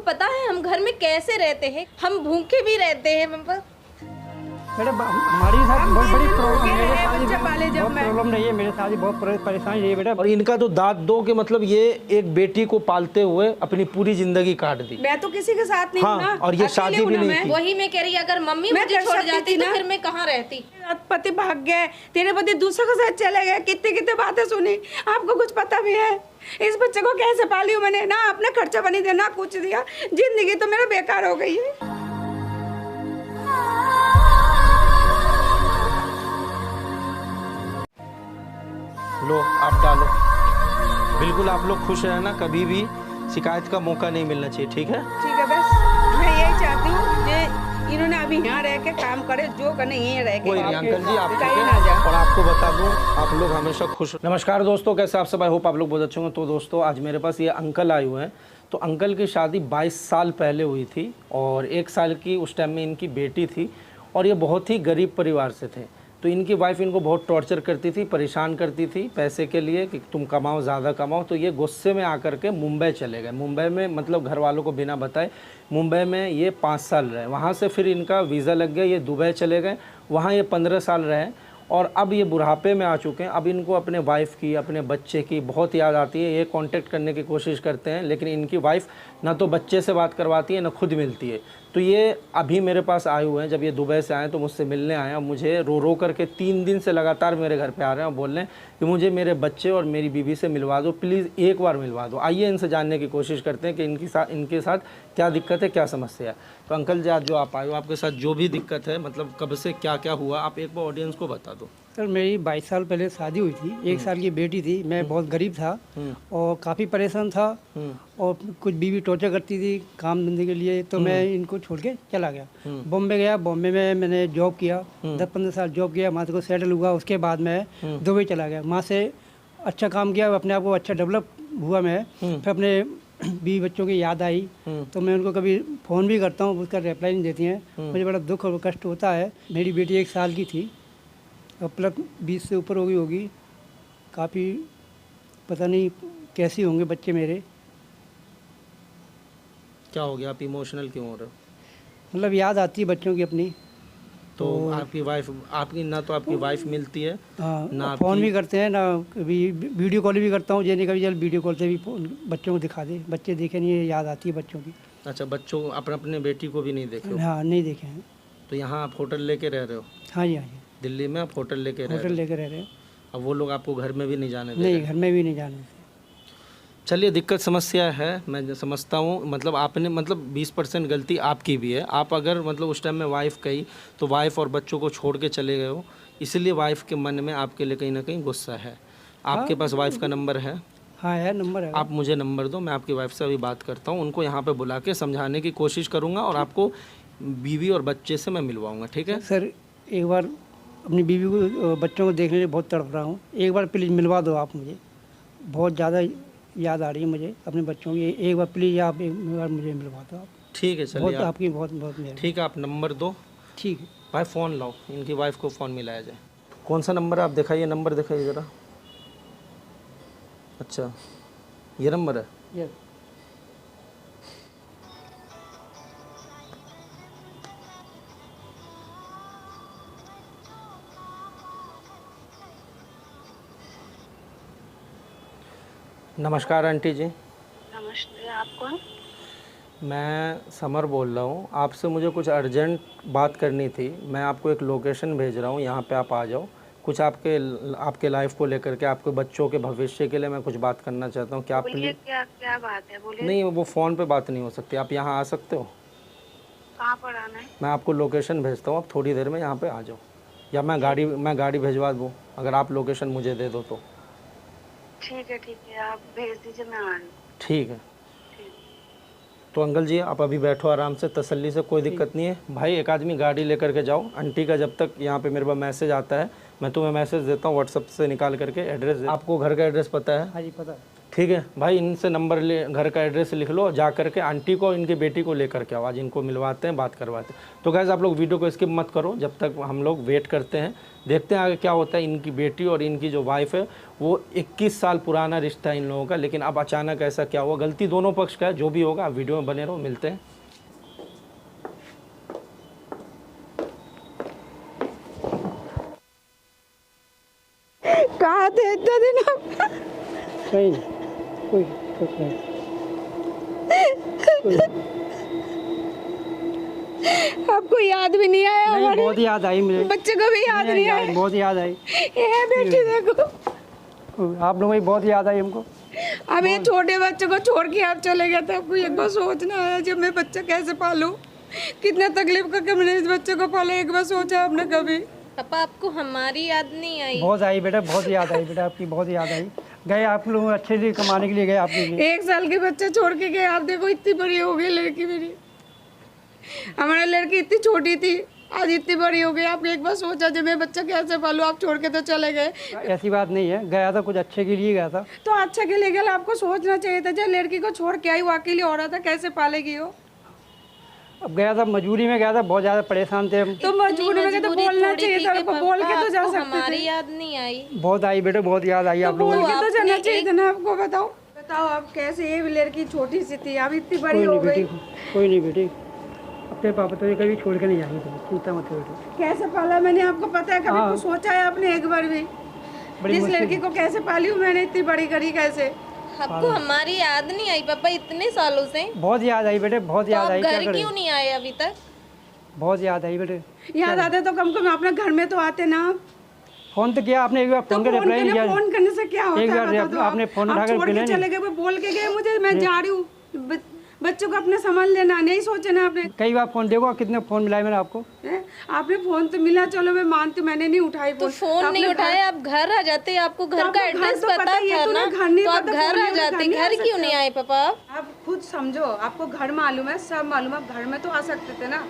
पता है हम घर में कैसे रहते हैं, हम भूखे भी रहते हैं। मैडम हमारी साथ बहुत बड़ी प्रॉब्लम है, जब मैं प्रॉब्लम नहीं है मेरे साथ, बहुत परेशानी रही है बेटा। और इनका तो दांत दो कि मतलब ये एक बेटी को पालते हुए अपनी पूरी जिंदगी काट दी। मैं तो किसी के साथ नहीं हूं ना, हाँ, और ये शादी भी नहीं थी। वही मैं कह रही, अगर मम्मी मैं मुझे कर छोड़ सकती जाती थी तो ना। फिर मैं कहाँ रहती। पति भाग गए, तेरे पति दूसरे के साथ चले गए, कितने कितने बातें सुनी, आपको कुछ पता भी है। इस बच्चे को कैसे पाली हूं मैंने, ना अपने खर्चा बनी दिया ना कुछ दिया, जिंदगी तो मेरा बेकार हो गई है। लो आप डालो, बिल्कुल आप लोग खुश रहना, कभी भी शिकायत का मौका नहीं मिलना चाहिए, ठीक है? ठीक है, बस मैं यही चाहती हूँ कि इन्होंने अभी यहाँ रह के काम करे, जो करने यहीं रह के। कोई नहीं अंकल जी, आप ठीक कहीं है। ना जाए। और आपको बता दूं, आप लोग हमेशा खुश। नमस्कार दोस्तों, कैसे आप सब? आई होप आप लोग बहुत अच्छे होंगे। तो दोस्तों आज मेरे पास ये अंकल आए हुए हैं। तो अंकल की शादी 22 साल पहले हुई थी और 1 साल की उस टाइम में इनकी बेटी थी और ये बहुत ही गरीब परिवार से थे। तो इनकी वाइफ इनको बहुत टॉर्चर करती थी, परेशान करती थी पैसे के लिए कि तुम कमाओ, ज़्यादा कमाओ। तो ये गुस्से में आकर के मुंबई चले गए। मुंबई में मतलब घर वालों को बिना बताए मुंबई में ये 5 साल रहे। वहाँ से फिर इनका वीज़ा लग गया, ये दुबई चले गए, वहाँ ये 15 साल रहे और अब ये बुढ़ापे में आ चुके हैं। अब इनको अपने वाइफ की, अपने बच्चे की बहुत याद आती है। ये कांटेक्ट करने की कोशिश करते हैं लेकिन इनकी वाइफ ना तो बच्चे से बात करवाती है ना खुद मिलती है। तो ये अभी मेरे पास आए हुए हैं, जब ये दुबई से आए तो मुझसे मिलने आए और मुझे रो रो करके 3 दिन से लगातार मेरे घर पे आ रहे हैं और बोल रहे हैं कि मुझे मेरे बच्चे और मेरी बीवी से मिलवा दो, प्लीज़ एक बार मिलवा दो। आइए इनसे जानने की कोशिश करते हैं कि इनके साथ क्या दिक्कत है, क्या समस्या है। तो अंकल जी आज जो आप आए हो, आपके साथ जो भी दिक्कत है, मतलब कब से क्या क्या हुआ, आप एक बार ऑडियंस को बता दो। सर मेरी 22 साल पहले शादी हुई थी, 1 साल की बेटी थी, मैं बहुत गरीब था और काफ़ी परेशान था और कुछ बीवी टॉर्चर करती थी काम धंधे के लिए। तो मैं इनको छोड़ के चला गया, बॉम्बे गया। बॉम्बे में मैंने जॉब किया, 10-15 साल जॉब किया, वहाँ से को सेटल हुआ। उसके बाद मैं दुबई चला गया, वहाँ से अच्छा काम किया, अपने आप को अच्छा डेवलप हुआ मैं। फिर अपने बीवी बच्चों की याद आई तो मैं उनको कभी फ़ोन भी करता हूँ, उसका रिप्लाई नहीं देती हैं। मुझे बड़ा दुख और कष्ट होता है। मेरी बेटी 1 साल की थी, अब प्लस 20 से ऊपर होगी। काफ़ी पता नहीं कैसे होंगे बच्चे मेरे। क्या हो गया, आप इमोशनल क्यों हो रहे हो? मतलब याद आती है बच्चों की अपनी। तो आपकी वाइफ, आपकी ना तो आपकी वाइफ मिलती है हाँ, ना फ़ोन भी करते हैं ना, कभी वीडियो कॉल भी करता हूँ। ये नहीं कभी चल वीडियो कॉल से भी बच्चों को दिखा दे, बच्चे देखे नहीं है, याद आती है बच्चों की। अच्छा, बच्चों अपने बेटी को भी नहीं देखे हो? हाँ नहीं देखे हैं। तो यहाँ आप होटल लेके रह रहे हो? हाँ जी, हाँ जी, दिल्ली में आप होटल लेके रह रहे होटल हो? लेके रह रहे हैं। अब वो लोग आपको घर में भी नहीं जाने दे नहीं, रहे? घर में भी नहीं जाने से। चलिए, दिक्कत समस्या है, मैं समझता हूँ। मतलब आपने मतलब 20% गलती आपकी भी है। आप अगर मतलब उस टाइम में वाइफ कही तो वाइफ और बच्चों को छोड़ के चले गए हो, इसलिए वाइफ के मन में आपके लिए कहीं ना कहीं गुस्सा है। आपके पास वाइफ का नंबर है? हाँ है, नंबर है। आप मुझे नंबर दो, मैं आपकी वाइफ से अभी बात करता हूँ, उनको यहाँ पे बुला के समझाने की कोशिश करूँगा और आपको बीवी और बच्चे से मैं मिलवाऊँगा, ठीक है? सर एक बार अपनी बीवी को, बच्चों को देखने के लिए बहुत तड़प रहा हूँ, एक बार प्लीज़ मिलवा दो आप मुझे। बहुत ज़्यादा याद आ रही है मुझे अपने बच्चों की, एक बार प्लीज़ आप एक बार मुझे मिलवा दो आप। ठीक है, बहुत चलिए आपकी बहुत बहुत मेहरबानी। ठीक है, आप नंबर दो। ठीक है भाई फ़ोन लाओ, इनकी वाइफ को फ़ोन मिलाया जाए। कौन सा नंबर है, आप दिखाइए, नंबर दिखाइए ज़रा। अच्छा, ये नंबर है? यस। नमस्कार आंटी जी। नमस्ते, आप कौन? मैं समर बोल रहा हूँ, आपसे मुझे कुछ अर्जेंट बात करनी थी। मैं आपको एक लोकेशन भेज रहा हूँ, यहाँ पे आप आ जाओ। कुछ आपके लाइफ को लेकर के, आपके बच्चों के भविष्य के लिए मैं कुछ बात करना चाहता हूँ। क्या आप बोलिए, क्या क्या बात है, बोलिए। नहीं, वो फ़ोन पे बात नहीं हो सकती, आप यहाँ आ सकते हो? कहाँ पर आना है? मैं आपको लोकेशन भेजता हूँ, आप थोड़ी देर में यहाँ पे आ जाओ, या मैं गाड़ी भिजवा दूँ अगर आप लोकेशन मुझे दे दो तो। ठीक है, आप भेज दीजिए, मैं आ रही। ठीक है, तो अंकल जी आप अभी बैठो आराम से, तसल्ली से, कोई दिक्कत नहीं है। भाई एक आदमी गाड़ी लेकर के जाओ। आंटी का जब तक यहाँ पे मेरे पास मैसेज आता है, मैं तुम्हें मैसेज देता हूँ व्हाट्सएप से निकाल करके एड्रेस। आपको घर का एड्रेस पता है? हाँ जी पता है। ठीक है भाई, इनसे नंबर ले, घर का एड्रेस लिख लो, जा करके आंटी को इनकी बेटी को लेकर के आओ, आज इनको मिलवाते हैं, बात करवाते हैं। तो गाइस आप लोग वीडियो को स्किप मत करो, जब तक हम लोग वेट करते हैं, देखते हैं आगे क्या होता है। इनकी बेटी और इनकी जो वाइफ है वो 21 साल पुराना रिश्ता है इन लोगों का, लेकिन अब अचानक ऐसा क्या हुआ, गलती दोनों पक्ष का है, जो भी होगा वीडियो में बने रहो, मिलते हैं। कहाँ थे इतने दिन आप? कहीं नहीं, कोई कुछ नहीं। आपको याद भी नहीं आया नहीं, हमारे बहुत याद आई मुझे, बच्चे को भी याद नहीं आया? बहुत याद आई। ये बेटी देखो, आप लोगों की बहुत याद आई हमको। अब ये छोटे बच्चे को छोड़ के आप चले गए थे, आपको एक बार सोचना आया जब मैं बच्चा कैसे पालूं, कितना तकलीफ करके मैंने इस बच्चे को पाला, एक बार सोचा आपने कभी? पापा आपको हमारी याद नहीं आई? बहुत आई बेटा, बहुत याद आई बेटा, आपकी बहुत याद आई। गए आप लोग अच्छे से कमाने के लिए गए आप लोग। 1 साल के बच्चे छोड़ के गए, आप देखो इतनी बड़ी हो गई लड़की मेरी। हमारी लड़की इतनी छोटी थी, आज इतनी बड़ी हो गई। आप एक बार सोचा जब मैं बच्चा कैसे पालूं, आप छोड़ के तो चले गए। ऐसी बात नहीं है, गया था कुछ अच्छे के लिए गया था। तो अच्छा के लिए गया, आपको सोचना चाहिए था जब लड़की को छोड़ के आई, वो अकेली हो रहा था, कैसे पालेगी वो? अब गया था मजबूरी में गया था, बहुत ज्यादा परेशान थे हम। तो मजबूरी में तो बोलना चाहिए था, आपको बोल के तो जा सकते हमारी याद नहीं आई? बहुत आई बेटा, बहुत याद आई आप लोगों बोल को। के तो जाना चाहिए था ना आपको। बताओ बताओ आप कैसे, ये लड़की छोटी सी थी, अब इतनी बड़ी हो गई। कोई नहीं बेटी, अपने पापा तो कभी छोड़ के नहीं जाएंगे, चिंता मत करो बेटी। कैसे पाला मैंने, आपको पता है? कभी कुछ सोचा है आपने एक बार भी? जिस लड़की को कैसे पाली हूँ मैंने, इतनी बड़ी करी कैसे? आपको हमारी याद नहीं आई पापा इतने सालों से? बहुत याद आई बेटे, बहुत याद आई। घर क्यों नहीं आए अभी तक? बहुत याद आई बेटे। याद आते तो कम कम अपने घर में तो आते ना। फोन तो किया आपने, एक बार फोन का रिप्लाई नहीं किया। फोन करने से क्या होता एक है? बार बता दो आपने आप। फोन आप उठाकर छोड़ के नहीं। चले गए, वो बोल के गए मुझे मैं जा रही हूँ, बच्चों को अपने संभाल लेना, नहीं सोचे ना आपने? कई बार फोन देखो, कितने फोन मिलाए मैंने आपको। आपने फोन तो मिला, चलो मैं मानती हूँ, मैंने नहीं उठाई तो फोन नहीं उठाया, आप घर आ जाते, आपको घर का एड्रेस पता था ना, तो आप घर आ जाते, घर क्यों नहीं आए पापा? आप खुद समझो, आपको घर मालूम है, सब मालूम है, घर में तो आ सकते थे ना।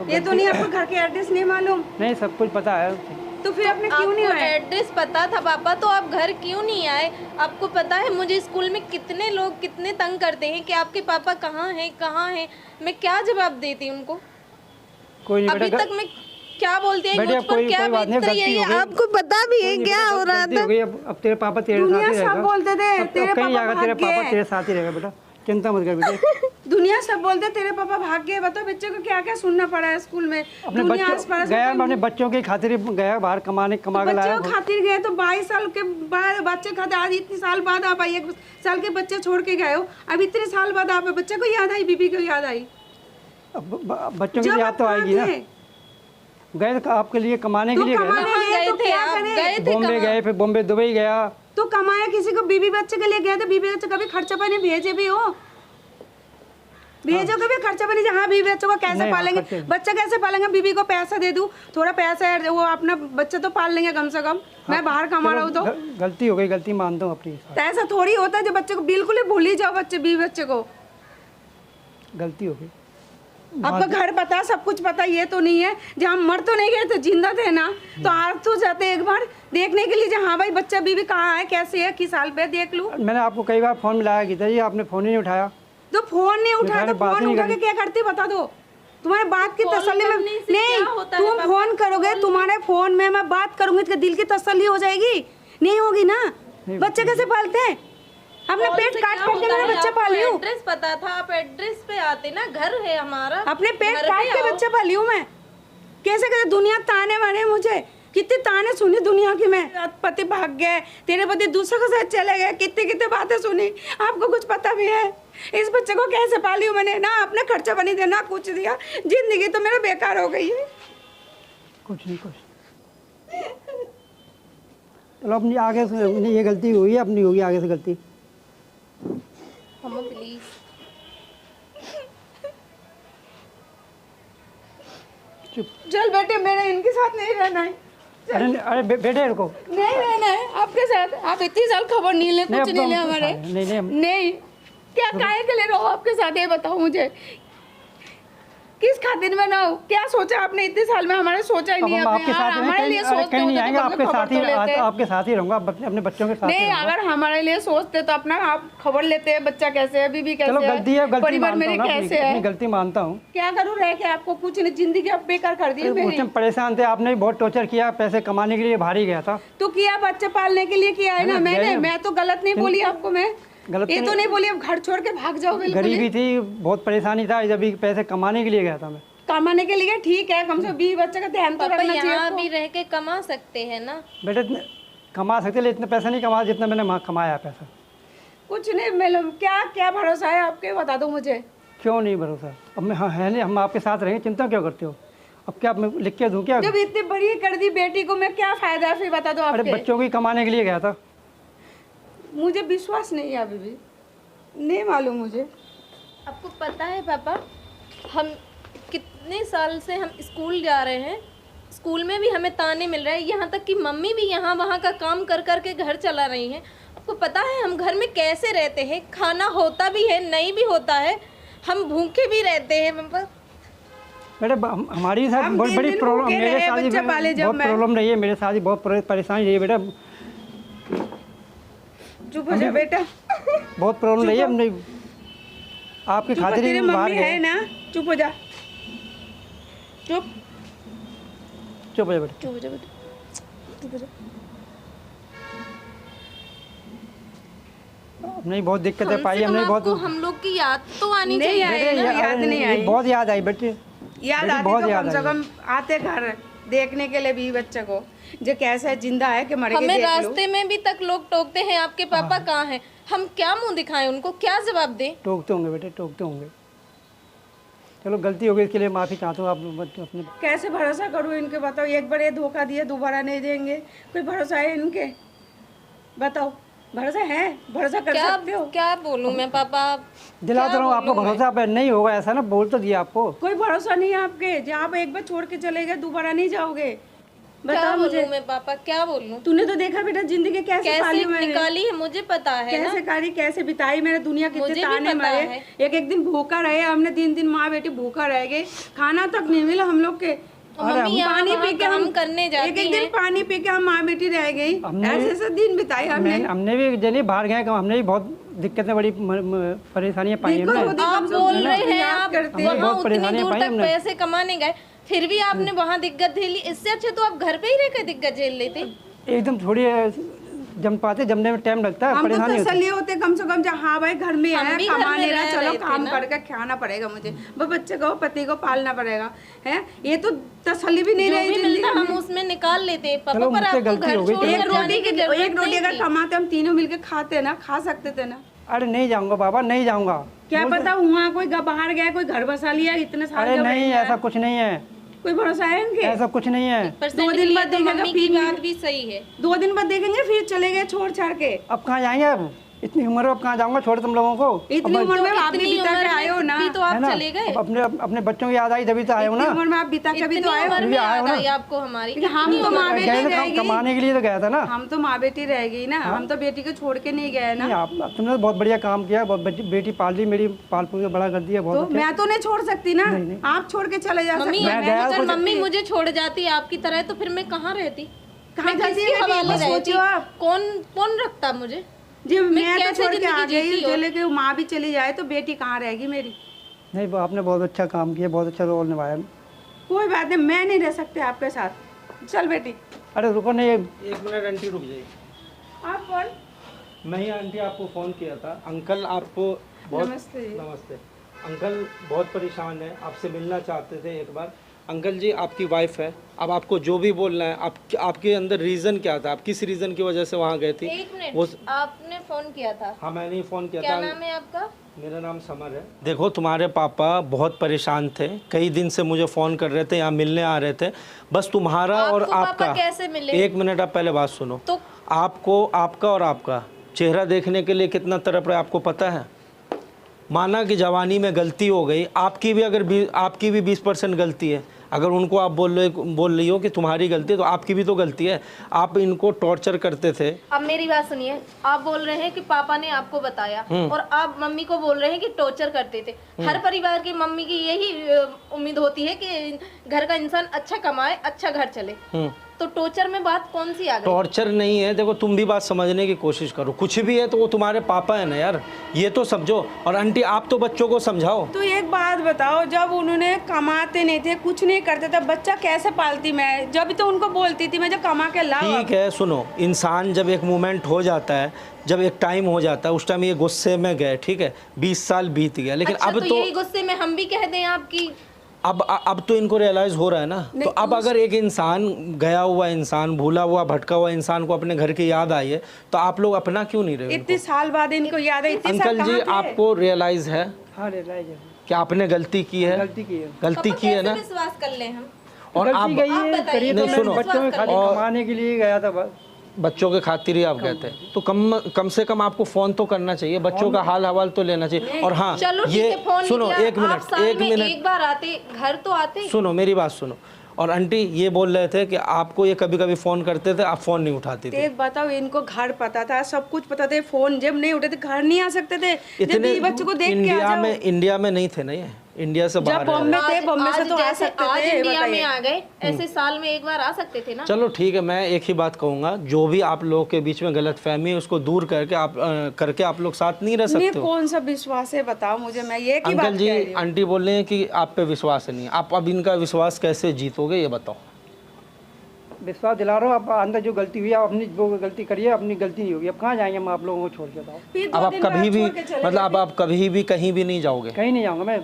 ये तो नहीं आपको घर के एड्रेस नहीं मालूम? नहीं, सब कुछ पता है। तो फिर आपने क्यों नहीं आए? एड्रेस पता था पापा, तो आप घर क्यों नहीं आए? आपको पता है मुझे स्कूल में कितने लोग कितने तंग करते हैं कि आपके पापा कहाँ हैं। मैं क्या जवाब देती उनको? कोई नहीं अभी बेटा, तक मैं क्या बोलती है, मुझ पर कोई क्या बात नहीं, बीत रही है, गलती हो गई। आपको पता भी है क्या हो रहा था? अब तेरे पापा तेरे साथ ही रहेगा। सब बोलते थे तेरे कहीं पापा जाएगा, तेरे भाग पापा गए। तेरे साथ ही रहेगा बेटा, चिंता मत कर बेटे। दुनिया सब बोलते तेरे पापा भाग गए। बताओ बच्चे को क्या क्या सुनना पड़ा है स्कूल में। अपने दुनिया बच्चों आस-पास गया, में अपने बच्चों की खातिर गया बाहर कमा के लाया। बच्चों खातिर गए तो 22 साल के बाद बच्चे खातिर, आज इतने साल बाद आप आई, 1 साल के बच्चे छोड़ के गए हो, अब इतने साल बाद आप बच्चे को याद आई, बीबी को याद आई? बच्चों की याद तो आएगी ना। गए तो आपके लिए कमाने के लिए गए, बॉम्बे गए, फिर बॉम्बे दुबई गया तो कमाया, किसी को बीबी बच्चे के लिए गए थे, बीबी बच्चे कभी खर्चा पानी भेजे भी हो? भेजो कभी खर्चा पानी? हाँ, बीबी बच्चों को कैसे पालेंगे, बच्चा कैसे पालेंगे? बीबी को पैसा दे दूं, थोड़ा पैसा है, वो अपना बच्चा तो पाल लेंगे कम से कम। मैं बाहर कमा रहा हूँ तो गलती हो गई, गलती मानता हूँ अपनी। तो ऐसा थोड़ी होता है जो बच्चे को बिल्कुल ही भूल ही जाओ, बीबी बच्चे को। गलती हो गई। आपका घर पता, सब कुछ पता, ये तो नहीं है जब हम मर तो नहीं गए थे, जिंदा थे ना, तो आ तो जाते एक बार देखने के लिए, हाँ भाई बच्चा बीबी कहाँ है, कैसे है, किस साल पे, देख लूं। मैंने आपको कई बार फोन मिलाया गीता जी, आपने फोन ही नहीं उठाया। तो फोन नहीं उठाया तो फोन उठा के क्या करती बता दो? तुम्हारे बात की तसल्ली में नहीं, तुम फोन करोगे, तुम्हारे फोन में मैं बात करूंगी तो दिल की तसल्ली हो जाएगी? नहीं होगी ना। बच्चे कैसे पालते हैं? अपने पेट काट के मेरा बच्चा पाली हूँ। एड्रेस पता था, आप एड्रेस पे आते ना, घर है हमारा। अपने पेट काट के बच्चा पाली हूँ मैं। कैसे कैसे दुनिया ताने मारे मुझे, कितने ताने सुनी दुनिया की मैं। पति भाग गए, तेरे पति दूसरे के साथ चले गए, कितने कितने बातें सुनी। आपको कुछ पता भी है? इस बच्चे को कैसे पाली हूँ मैंने, ना अपने खर्चा पानी दिया, ना कुछ दिया। जिंदगी तो मेरा बेकार हो गई है। कुछ नहीं, कुछ चलो अपनी आगे से, ये गलती हुई है अपनी, होगी आगे से गलती। मम्मा प्लीज, चल बेटे, मेरे इनके साथ नहीं रहना है। अरे बेटे रुको, नहीं रहना है आपके साथ। आप इतनी साल खबर नहीं ले, कुछ नहीं ले हमारे। नहीं नहीं, क्या काहे के ले रहो आपके साथ, ये बताओ मुझे। किस खातिर में ना हो? क्या सोचा आपने इतने साल में? हमारे सोचा ही अब नहीं हम आपने आपके यार, साथ हैं, हमारे लिए सोचते कहीं नहीं होते आएंगे, तो आपके खबर साथ ही तो लेते। आपके साथ ही रहूंगा, अपने बच्चों के साथ ही नहीं, रहूंगा। अगर हमारे लिए सोचते तो अपना आप खबर लेते हैं, बच्चा कैसे है, बीबी कैसे चलो गलती है, गलती परिवार मानता मेरे हूँ ना, कैसे अपनी है। गलती मानता हूँ। क्या करूँ रह के? आपको कुछ नहीं, जिंदगी आप बेकार कर दी है उस मेरी। टाइम परेशान थे, आपने भी बहुत टॉर्चर किया, पैसे कमाने के लिए बाहर ही गया था। तो किया, बच्चे पालने के लिए किया है ना मैंने। मैं तो गलत नहीं बोली आपको, मैं गलत ये तो नहीं बोली अब घर छोड़ के भाग जाओ। बिल्कुल गरीबी थी, बहुत परेशानी था, जब भी पैसे कमाने के लिए गया था मैं। कमाने के लिए ठीक है, कम से कम बीवी बच्चे का ध्यान तो पापा रखना चाहिए यहाँ आपको। भी रह के कमा सकते हैं ना। बेटे इतने कमा सकते, लेकिन इतना पैसा नहीं कमा जितना मैंने वहाँ कमाया पैसा। कुछ नहीं मिलो, क्या क्या भरोसा है आपके, बता दो मुझे। क्यों नहीं भरोसा? अब मैं, हाँ है नहीं, हम आपके साथ रहेंगे, चिंता क्यों करते हो? अब क्या मैं लिख के दूँ क्या? जब इतनी बड़ी कर दी बेटी को, मैं क्या फायदा है फिर, बता दो अरे आपके। बच्चों की कमाने के लिए गया था। मुझे विश्वास नहीं है अभी भी, नहीं मालूम मुझे। आपको पता है पापा, हम कितने साल से हम स्कूल जा रहे हैं, स्कूल में भी हमें ताने मिल रहे हैं, यहाँ तक कि मम्मी भी यहाँ वहाँ का काम कर कर के घर चला रही हैं। आपको पता है हम घर में कैसे रहते हैं? खाना होता भी है, नहीं भी होता है, हम भूखे भी रहते हैं पापा। बेटे हमारी साथ हम बहुत दिन बड़ी दिन प्रॉब्लम, भूखे मेरे रहे, साथ ही बच्चे पाले जब बहुत मैं। प्रॉब्लम रही है, मेरे साथ ही बहुत परेशानी रही है बेटा, चुप हो जा बेटा। बहुत प्रॉब्लम रही है। हमने आपकी चुप हो, खातिर तेरी ही बाहर मम्मी है गए। ना, चुप हो जा, चुप चुप हो जा बेटा। चुप हो जा बेटा, चुप हो जा। हमने बहुत दिक्कतें कम पाई, से हमने कम बहुत आपको हम लोग की याद तो आनी नहीं चाहिए। आई बेटे, ना, याद नहीं आई। बहुत याद आई बेटे, याद बेटी आती बहुत तो याद कम से आई। कम आते घर देखने के लिए भी बच्चे को, जो कैसा है, जिंदा है कि मर गए, हमें देख लो। रास्ते में भी तक लोग टोकते हैं आपके पापा कहाँ हैं, हम क्या मुंह दिखाएं उनको, क्या जवाब दें? टोकते होंगे बेटे, टोकते होंगे। चलो गलती हो गई, इसके लिए माफ़ी चाहता हूँ। आप अपने कैसे भरोसा करूँ इनके, बताओ। एक बार ये धोखा दिया, दोबारा नहीं देंगे। कोई भरोसा है इनके? बताओ, भरोसा है? भरोसा कर सकते हो? क्या बोलूं मैं पापा? दिलाता रहा हूँ आपको, भरोसा पे नहीं होगा ऐसा ना, बोल तो दिया आपको। कोई भरोसा नहीं है आपके, जहाँ आप एक बार छोड़ के चले गए दोबारा नहीं जाओगे। क्या बताओ मुझे। बोलूं मैं पापा, क्या बोलूं? तूने तो देखा बेटा जिंदगी कैसे कैसे पाली मैंने, निकाली है मुझे पता है ना। कैसे काली, कैसे बिताई मैंने, दुनिया कितने मुझे भी ताने पता मारे। है। एक एक दिन भूखा रहे हमने, 3 दिन माँ बेटी भूखा रह गए, खाना तक नहीं मिला हम लोग के। मम्मी यहाँ पानी वहाँ पी के काम हम करने एक जाती एक दिन हैं। पानी पी के हम माँ बेटी रह गई। हमने- ऐसे ऐसे दिन बिताए हमने। हमने भी जनी बाहर गए, हमने भी बहुत दिक्कतें, बड़ी परेशानियाँ पाई देखो, हमने। खुद ही आप कम से कम बोल रहे हैं याद आप करते हैं। वहाँ बहुत उतनी परेशानियां दूर पाई तक हमने। पैसे कमाने गए, फिर भी आपने वहाँ दिक्कत झेली। इससे अच्छे तो आप घर पे ही रहकर दिक्कत झेल लेते। एकदम थोड़ी जम पाते, जमने में टाइम लगता है, हम तो परेशानी होती तसल्ली होते कम से कम, जहाँ भाई घर में हम है, भी घर में कमाने ना, रह चलो रहे थे काम ना। करके खाना पड़ेगा मुझे, वो बच्चे को, पति को पालना पड़ेगा, है। ये तो तसल्ली भी नहीं जो रही भी जिंदगी मिलता में। हम उसमें निकाल लेते पापा, चलो, पर मुझसे आपको गलती घर हो गई। छोड़कर एक जाने रोटी की जरूरत एक रोटी नहीं अगर थी। कमाते हम तीनों मिलके खाते ना, खा सकते थे ना। अरे नहीं जाऊंगा बाबा, नहीं जाऊंगा। क्या पता वहाँ कोई बाहर गया, कोई घर बसा लिया, इतने साल अरे जब नहीं, रहेगा। ऐसा कुछ नहीं है, कोई भरोसा है इनके? ऐसा कुछ नहीं है। 2 दिन बाद देखेगा, मम्मी की फिर बात भी सही है। 2 दिन बाद देखेंगे, फिर चले गए छोड़ छाड़ के। अब कहाँ जाएंगे? अब इतनी उम्र में अब कहाँ जाऊंगा छोड़ तुम लोगों को? इतनी अब उम्र में आप भी इतनी बिता उम्र के में आए हो ना, भी तो है आप ना? चले गए। अब अपने बच्चों की याद आई तभी तो आए हो इतनी ना। उम्र में आप बिता के भी इतनी तो आए हो। उम्र में आए हो याद ना। आई आपको हमारी। लेकिन हम तो माँ बेटी गए रह तो गई, कमाने के लिए तो गया था ना। हम तो माँ बेटी रह गई ना, हम तो बेटी को छोड़ के नहीं गए ना। नहीं, आप तुमने तो बहुत बढ़िया काम किया, बहुत बेटी पाल ली, मेरी पाल पूल के बड़ा कर दिया, तो बहुत अच्छा। मैं तो नहीं छोड़ सकती ना, नहीं, नहीं। आप छोड़ के चले जा मम्मी सकते मैं गया अगर कुछ- मम्मी मुझे छोड़ जाती आपकी तरह तो फिर मैं कहाँ रहती? कहाँ मैं जाती किसके है बेटी? हवाले बस रहती? सोचो आप। कौन रखता मुझे? जी मैं तो कैसे छोड़ के आ जिंदगी गई, जीती हो? चले गई, माँ भी चली जाए तो बेटी कहाँ रहेगी मेरी? नहीं, आपने बहुत अच्छा काम किया, बहुत अच्छा रोल निभाया। कोई बात नहीं, मैं नहीं रह सकते आपके साथ। चल बेटी। अरे रुको, नहीं, एक मिनट आंटी, रुक जाइए। आप कौन? मैं ही आंटी आपको फ़ोन किया था। अंकल आपको बहुत नमस्ते। नमस्ते। अंकल बहुत परेशान है, आपसे मिलना चाहते थे एक बार। अंकल जी, आपकी वाइफ है, अब आपको जो भी बोलना है, आपके अंदर रीज़न क्या था? आप किस रीज़न की वजह से वहाँ गए थी? एक मिनट, वो आपने फोन किया था? हाँ, मैंने ही फ़ोन किया क्या था। नाम है आपका? मेरा नाम समर है। देखो, तुम्हारे पापा बहुत परेशान थे, कई दिन से मुझे फ़ोन कर रहे थे, यहाँ मिलने आ रहे थे। बस तुम्हारा और आपको पापा आपका, कैसे मिले? एक मिनट, आप पहले बात सुनो। तो आपको, आपका और आपका चेहरा देखने के लिए कितना तड़प रहा है आपको पता है? माना कि जवानी में गलती हो गई, आपकी भी 20% गलती है। अगर उनको आप बोल रही हो कि तुम्हारी गलती है, तो आपकी भी तो गलती है। आप इनको टॉर्चर करते थे। अब मेरी बात सुनिए, आप बोल रहे हैं कि पापा ने आपको बताया और आप मम्मी को बोल रहे हैं कि टॉर्चर करते थे। हर परिवार की मम्मी की यही उम्मीद होती है कि घर का इंसान अच्छा कमाए, अच्छा घर चले। तो टॉर्चर में बात कौन सी आ गई? टॉर्चर नहीं है, देखो तुम भी बात समझने की कोशिश करो। कुछ भी है तो वो तुम्हारे पापा है ना यार, ये तो समझो। और आंटी आप तो बच्चों को समझाओ। तो एक बात बताओ, जब उन्होंने कमाते नहीं थे, कुछ नहीं करते थे, बच्चा कैसे पालती मैं? जब भी तो उनको बोलती थी मैं जब कमा के लाऊं। ठीक है, सुनो, इंसान जब एक मोमेंट हो जाता है, जब एक टाइम हो जाता है, उस टाइम ये गुस्से में गए, ठीक है, 20 साल बीत गया, लेकिन अच्छा, अब तो यही गुस्से में हम भी कह दें आपकी? अब तो इनको रियलाइज हो रहा है ना। तो अब अगर एक इंसान, गया हुआ इंसान, भूला हुआ भटका हुआ इंसान को अपने घर की याद आई है, तो आप लोग अपना क्यों नहीं रहे? इतने साल बाद इनको याद है, इतने साल अंकल जी, कहाँ थे? आपको रियलाइज है हाँ रियलाइज है, कि आपने गलती की है? गलती की है, गलती पापा की है कैसे ना। विश्वास कर लें हम? और गलती आप गई आप है, बताइए, करिए तो नहीं, मैं सुनो, बच्चों में खाली और- कमाने के लिए गया था बस। बच्चों के खातिर ही आप कहते हैं, तो कम से कम आपको फोन तो करना चाहिए, बच्चों का हाल हवाल तो लेना चाहिए। और हाँ, चलो ठीक ये है, फोन सुनो, नहीं किया, एक आप मिनट, साल एक में मिनट, एक बार आते, घर तो आते। सुनो मेरी बात सुनो। और आंटी ये बोल रहे थे कि आपको ये कभी कभी फ़ोन करते थे, आप फ़ोन नहीं उठाती थी। एक बताओ, इनको घर पता था, सब कुछ पता था, फोन जब नहीं उठे थे घर नहीं आ सकते थे। जब इतने बीवी बच्चों को देख के आ जाओ। इंडिया में नहीं थे ना, ये इंडिया से बाहर जब बॉम्बे है। थे, बॉम्बे से तो आ जैसे सकते आज थे, इंडिया में बताइए। आ गए, ऐसे साल में एक बार आ सकते थे ना। चलो ठीक है, मैं एक ही बात कहूँगा, जो भी आप लोगों के बीच में गलत फहमी है उसको दूर करके आप लोग साथ नहीं रह नहीं, सकते हो। कौन सा विश्वास है बताओ मुझे, मैं ये की बात अंकल जी, कह रही हूँ। आंटी बोल रहे हैं कि आप पे विश्वास नहीं है, आप अब इनका विश्वास कैसे जीतोगे ये बताओ। विश्वास दिला रहा हूँ, आप अंदर जो गलती हुई है, आप अपनी जो गलती करिए, अपनी गलती नहीं होगी। अब कहाँ जाएंगे हम आप लोगों को छोड़ के? बताओ। फिर अब दो आप दिन बाद कभी भी, छोड़ के चले मतलब अब आप कभी भी कहीं भी नहीं जाओगे? कहीं नहीं जाऊँगा, मैं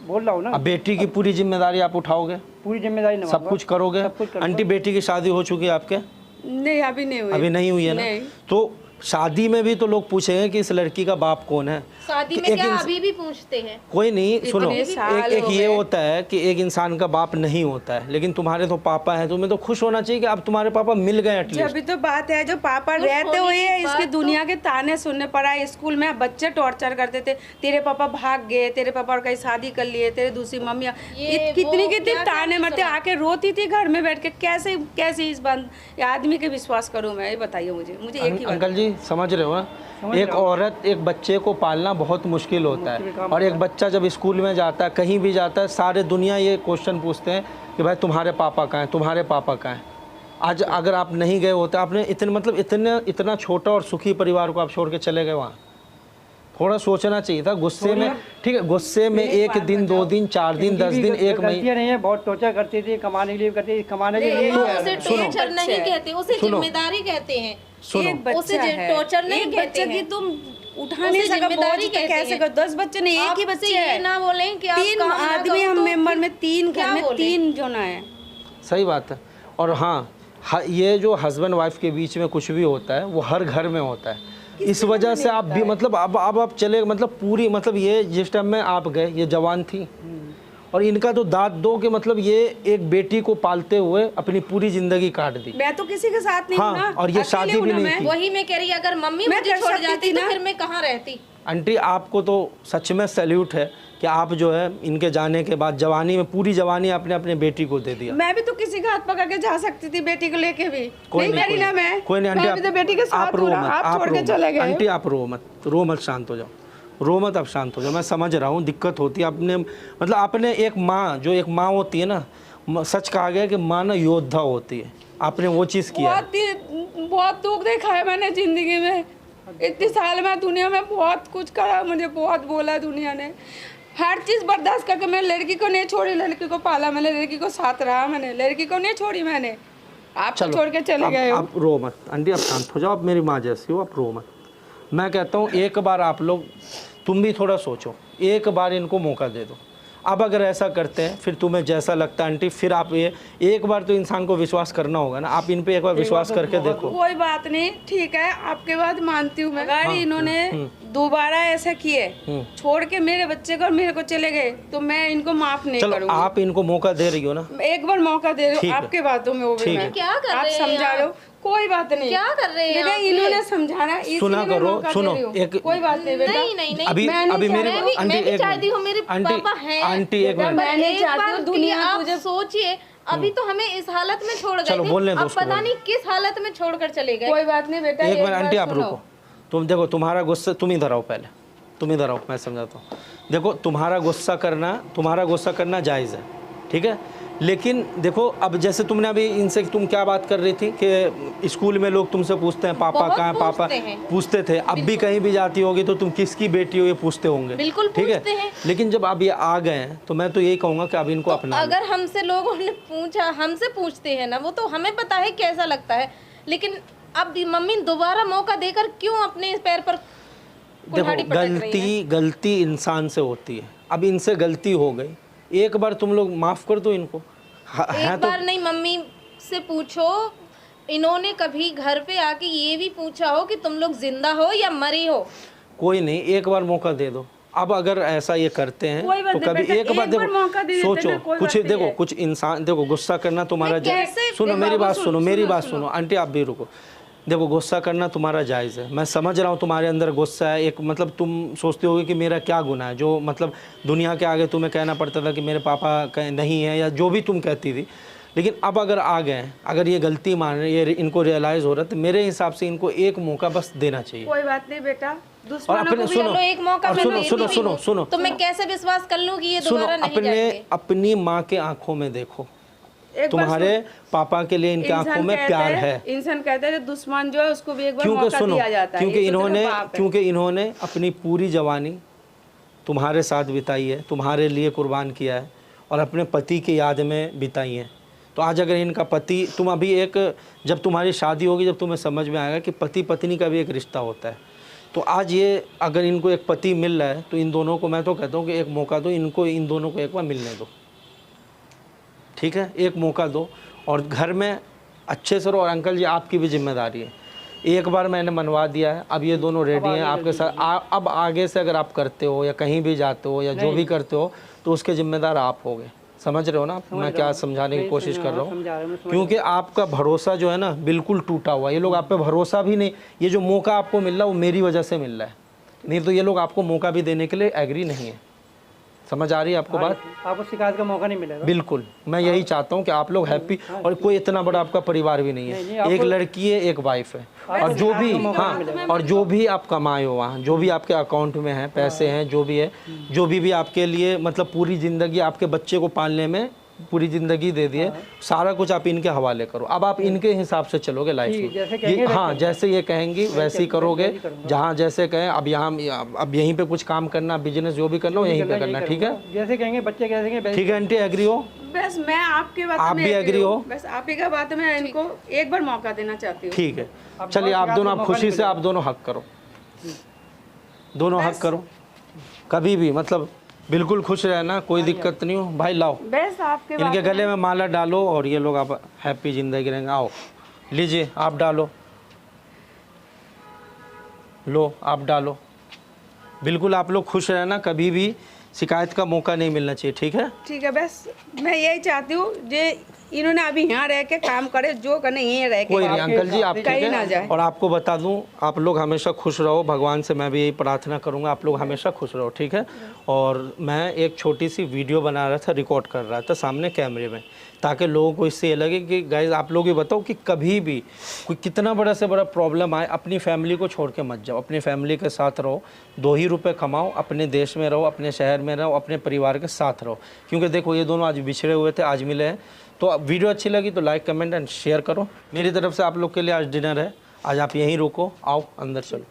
बोल रहा हूँ ना। अब बेटी की पूरी जिम्मेदारी आप उठाओगे, पूरी जिम्मेदारी सब निभाऊंगा। कुछ करोगे? सब कुछ करूंगा। आंटी बेटी की शादी हो चुकी है आपके? नहीं, अभी नहीं हुई। अभी नहीं हुई है ना। नहीं। तो शादी में भी तो लोग पूछेंगे कि इस लड़की का बाप कौन है। शादी कि में एक क्या इंस- अभी भी पूछते हैं? कोई नहीं, सुनो, साल एक हो ये गए। होता है कि एक इंसान का बाप नहीं होता है, लेकिन तुम्हारे तो पापा हैं, तुम्हें तो खुश होना चाहिए कि अब तुम्हारे पापा मिल गए जब एटलीस्ट। भी तो बात है, जो पापा कुछ रहते होने हुए की इसके बात दुनिया के ताने सुनने पड़ा। स्कूल में बच्चे टॉर्चर करते थे, तेरे पापा भाग गए, तेरे पापा और कहीं शादी कर लिए, तेरे दूसरी मम्मी, ये कितनी वो कितनी क्या ताने क्या मरते, आके रोती थी घर में बैठ के। कैसे कैसे इस बंद आदमी के विश्वास करूं मैं, ये बताइए मुझे एक ही बात। अंकल जी समझ रहे हो ना, एक औरत एक बच्चे को पालना बहुत मुश्किल होता है। और एक बच्चा जब स्कूल में जाता है, कहीं भी जाता है, सारे दुनिया ये क्वेश्चन पूछते हैं कि भाई तुम्हारे पापा कहाँ हैं, तुम्हारे पापा कहाँ हैं। आज अगर आप नहीं गए होते, आपने इतना छोटा और सुखी परिवार को आप छोड़ के चले गए वहाँ, थोड़ा सोचना चाहिए था। गुस्से में, ठीक है, गुस्से में एक दिन, 2 दिन, 4 दिन, 10 दिन, 1 महीने। गलतियाँ नहीं है, बहुत टॉर्चर करती थी, कमाने के लिए करती थी, कमाने के लिए वो ही उसे है। टॉर्चर नहीं कहते, उसे जिम्मेदारी कहते हैं। एक बच्चा उसे है, टॉर्चर नहीं एक कहते बच्चे की हैं। तुम उठा उसे नहीं सका जिम्मेदारी बोझ, तो कहते कैसे हैं। कर? 10 बच्चे नहीं, एक ही आप बच्चे से ये है। ना बोलें कि आप 3 काम ना आदमी करो हम तो मेंबर में, 3 क्या घर में बोलें? 3 जो ना है। सही बात है। और हाँ, ये जो हस्बैंड वाइफ के बीच में कुछ भी होता है वो हर घर में होता है। इस वजह से आप भी, मतलब अब आप चले, मतलब पूरी, मतलब ये जिस टाइम में आप गए ये जवान थी, और इनका तो दाद दो कि मतलब ये एक बेटी को पालते हुए अपनी पूरी जिंदगी काट दी। मैं तो किसी के साथ नहीं हाँ, हूं ना, और ये अकेले शादी हूं भी ना नहीं मैं। की। वही मैं कह रही, अगर मम्मी मैं मुझे कर छोड़ सकती जाती थी तो ना। फिर मैं कहाँ रहती? आंटी आपको तो सच में सैल्यूट है कि आप जो है इनके जाने के बाद जवानी में, पूरी जवानी आपने अपने बेटी को दे दिया। मैं भी तो किसी का हाथ पकड़ के जा सकती थी बेटी को लेके भी। कोई नहीं करी ना मैं। कोई नहीं मैं भी तो बेटी के आप साथ रो हूं ना, मत, आप छोड़ रो के मत। चले गए। आंटी आप रो मत, शांत हो जाओ, रो मत, अब शांत हो जाओ। मैं समझ रहा हूँ दिक्कत होती है अपने, मतलब आपने एक माँ, जो एक माँ होती है ना, सच कहा गया कि माँ ना योद्धा होती है, आपने वो चीज़ किया है। बहुत दुख देखा है मैंने जिंदगी में, इतने साल में दुनिया में बहुत कुछ करा, मुझे बहुत बोला दुनिया ने, हर चीज़ बर्दाश्त करके मैं लड़की को नहीं छोड़ी, लड़की को पाला मैंने, लड़की को साथ रहा मैंने, लड़की को नहीं छोड़ी मैंने। आप छोड़ के चले गए हो। आप रो मत आंटी, आप शांत हो जाओ, आप मेरी माँ जैसी हो, आप रो मत। मैं कहता हूँ एक बार आप लोग, तुम भी थोड़ा सोचो, एक बार इनको मौका दे दो। अब अगर ऐसा करते हैं, फिर तुम्हें जैसा लगता है आंटी, फिर आप ये एक बार तो इंसान को विश्वास करना होगा ना, आप इन पे एक बार विश्वास करके देखो। कोई बात नहीं, ठीक है, आपके बात मानती हूँ मैं। अगर इन्होंने दोबारा ऐसा किए छोड़ के मेरे बच्चे को और मेरे को चले गए तो मैं इनको माफ नहीं चलो करूंगी। आप इनको मौका दे रही हो ना, एक बार मौका दे रही ठीक हूँ है। आपके बातों में, वो भी ठीक मैं है। क्या कर आप रहे हैं समझा रहे हो, कोई बात नहीं। क्या कर रहे हैं बेटा आप? इन्होंने समझाना, इसलिए सुना मैं करो, मौका दे सुनो, रही हूँ। एक- कोई बात नहीं बेटा। नहीं नहीं नहीं अभी मैं नहीं अभी मेरी मैं भी आंटी एक चाहती हूँ, मेरे आंटी पापा हैं। आंटी एक बेटा, मिनट, मैं नहीं एक चाहती बार हूँ के लिए दुनिया आप तुझे। सोचिए, अभी तो हमें इस हालत में छोड़ गए चलो, थे, बोलने दो अब उसको, पता बोलने। नहीं किस हालत में छोड़कर चले गए। कोई बात नहीं बेटा, एक मिनट आंटी आप सुनो। रुको। तुम देखो, तुम्हारा गुस्सा, तुम इधर आओ, पहले तुम इधर आओ, मैं समझाता हूँ। देखो तुम्हारा गुस्सा करना जायज़ है, ठीक है, लेकिन देखो अब जैसे तुमने अभी इनसे तुम क्या बात कर रही थी कि स्कूल में लोग तुमसे पूछते हैं पापा बहुत कहाँ हैं, पापा पूछते हैं। पूछते थे, अब भी कहीं भी जाती होगी तो तुम किसकी बेटी हो ये पूछते होंगे, बिल्कुल ठीक पूछते है। हैं। लेकिन जब अब ये आ गए हैं तो मैं तो यही कहूँगा कि अब इनको तो अपना लो। अगर हमसे लोगों ने पूछा, हमसे पूछते हैं ना, वो तो हमें पता है कैसा लगता है, लेकिन अब भी मम्मी दोबारा मौका देकर क्यों अपने पैर पर कुल्हाड़ी देखो पटक रही हैं? गलती इंसान से होती है, अब इनसे गलती हो गई, एक बार तुम लोग माफ़ कर दो इनको। एक बार नहीं, मम्मी से पूछो, इन्होंने कभी घर पे आके ये भी पूछा हो कि तुम लोग जिंदा हो या मरे हो? कोई नहीं, एक बार मौका दे दो। अब अगर ऐसा ये करते हैं कोई बात तो नहीं कभी बेटा, एक बार एक बार मौका दे देखो, देते ना, सोचो कोई कुछ, बात नहीं देखो है। कुछ इंसान, देखो गुस्सा करना तुम्हारा जायज़, कैसे- सुनो एक मेरी बाबू बात, सुन, सुनो मेरी सुनो, बात सुनो। सुनो आंटी, आप भी रुको। देखो गुस्सा करना तुम्हारा जायज़ है, मैं समझ रहा हूँ तुम्हारे अंदर गुस्सा है, एक मतलब तुम सोचते होगे कि मेरा क्या गुनाह है, जो मतलब दुनिया के आगे तुम्हें कहना पड़ता था कि मेरे पापा नहीं है, या जो भी तुम कहती थी। लेकिन अब अगर आ गए, अगर ये गलती मान रहे, ये इनको रियलाइज़ हो रहा है, तो मेरे हिसाब से इनको एक मौका बस देना चाहिए। कोई बात नहीं बेटा, और दुश्मनों अपने को भी सुनो, चलो एक मौका और मैं सुनो देती सुनो भी सुनो हूँ। सुनो तो मैं कैसे विश्वास कर लूँ कि ये सुनो, दोबारा नहीं जाएंगे? अपनी माँ के आंखों में देखो, एक बार तुम्हारे पापा के लिए इनके इंसान आंखों में कहते प्यार हैं- है। इंसान कहते हैं दुश्मन जो है उसको भी एक बार क्योंकि मौका सुनो, दिया जाता है। ये तो तेरा बाप है। क्योंकि इन्होंने अपनी पूरी जवानी तुम्हारे साथ बिताई है, तुम्हारे लिए कुर्बान किया है, और अपने पति की याद में बिताई है। तो आज अगर इनका पति, तुम अभी एक, जब तुम्हारी शादी होगी, जब तुम्हें समझ में आएगा कि पति पत्नी का भी एक रिश्ता होता है, तो आज ये अगर इनको एक पति मिल रहा है तो इन दोनों को, मैं तो कहता हूँ कि एक मौका दो इनको, इन दोनों को एक बार मिलने दो, ठीक है, एक मौका दो, और घर में अच्छे से रहो। और अंकल जी आपकी भी जिम्मेदारी है, एक बार मैंने मनवा दिया है, अब ये दोनों रेडी हैं आपके साथ। अब आगे से अगर आप करते हो या कहीं भी जाते हो या जो भी करते हो तो उसके जिम्मेदार आप होगे। समझ रहे हो ना मैं क्या समझाने की कोशिश कर रहा हूँ? क्योंकि आपका भरोसा जो है ना बिल्कुल टूटा हुआ है। ये लोग आप पे भरोसा भी नहीं, ये जो मौका आपको मिल रहा है वो मेरी वजह से मिल रहा है, नहीं तो ये लोग आपको मौका भी देने के लिए एग्री नहीं है। समझ आ रही है आपको बात? आपको शिकायत का मौका नहीं मिलेगा। बिल्कुल, मैं यही चाहता हूँ कि आप लोग हैप्पी, और कोई इतना बड़ा आपका परिवार भी नहीं है, एक लड़की है, एक वाइफ है, और जो भी, हाँ, और जो भी आप कमाए हो वहाँ, जो भी आपके अकाउंट में है, पैसे हैं, जो भी है, जो भी आपके लिए मतलब पूरी ज़िंदगी आपके बच्चे को पालने में पूरी ज़िंदगी दे दिए, सारा कुछ आप इनके हवाले करो। अब आप इनके हिसाब से चलोगे लाइफ में, हाँ, जैसे ये कहेंगी वैसे ही करोगे, जहाँ जैसे कहें। अब यहाँ, अब यहीं पे कुछ काम करना, बिजनेस जो भी करना हो यहीं पे करना, ठीक है? जैसे कहेंगे बच्चे कैसे कहेंगे, ठीक है आंटी, एग्री हो? बस मैं आपके बात आप में भी एग्री हो? बस आप ही का बात में इनको एक बार मौका देना चाहती हूँ। ठीक है, चलिए आप दोनों, आप खुशी से आप दोनों हक करो, दोनों हक करो, कभी भी मतलब बिल्कुल खुश रहना, कोई दिक्कत नहीं हो भाई। लाओ बस आपके इनके गले में माला डालो और ये लोग आप हैप्पी ज़िंदगी रहेंगे। आओ लीजिए, आप डालो, लो आप डालो, बिल्कुल आप लोग खुश रहना, कभी भी शिकायत का मौका नहीं मिलना चाहिए, ठीक है? ठीक है, बस मैं यही चाहती हूँ जे इन्होंने अभी यहाँ रह के काम करे, जो करने यहीं रह के कोई नहीं अंकल जी, आप ठीक कहीं ना है। जाए। और आपको बता दूं, आप लोग हमेशा खुश रहो, भगवान से मैं भी यही प्रार्थना करूंगा, आप लोग हमेशा खुश रहो, ठीक है? और मैं एक छोटी सी वीडियो बना रहा था, रिकॉर्ड कर रहा था सामने कैमरे में, ताकि लोगों को इससे ये लगे कि गाइज आप लोग ये बताओ कि कभी भी कोई कितना बड़ा से बड़ा प्रॉब्लम आए, अपनी फैमिली को छोड़ के मत जाओ, अपनी फैमिली के साथ रहो, 2 ही रुपये कमाओ, अपने देश में रहो, अपने शहर में रहो, अपने परिवार के साथ रहो। क्योंकि देखो ये दोनों आज बिछड़े हुए थे, आज मिले हैं। तो अब वीडियो अच्छी लगी तो लाइक, कमेंट एंड शेयर करो। मेरी तरफ से आप लोग के लिए आज डिनर है, आज आप यहीं रुको, आओ अंदर चलो।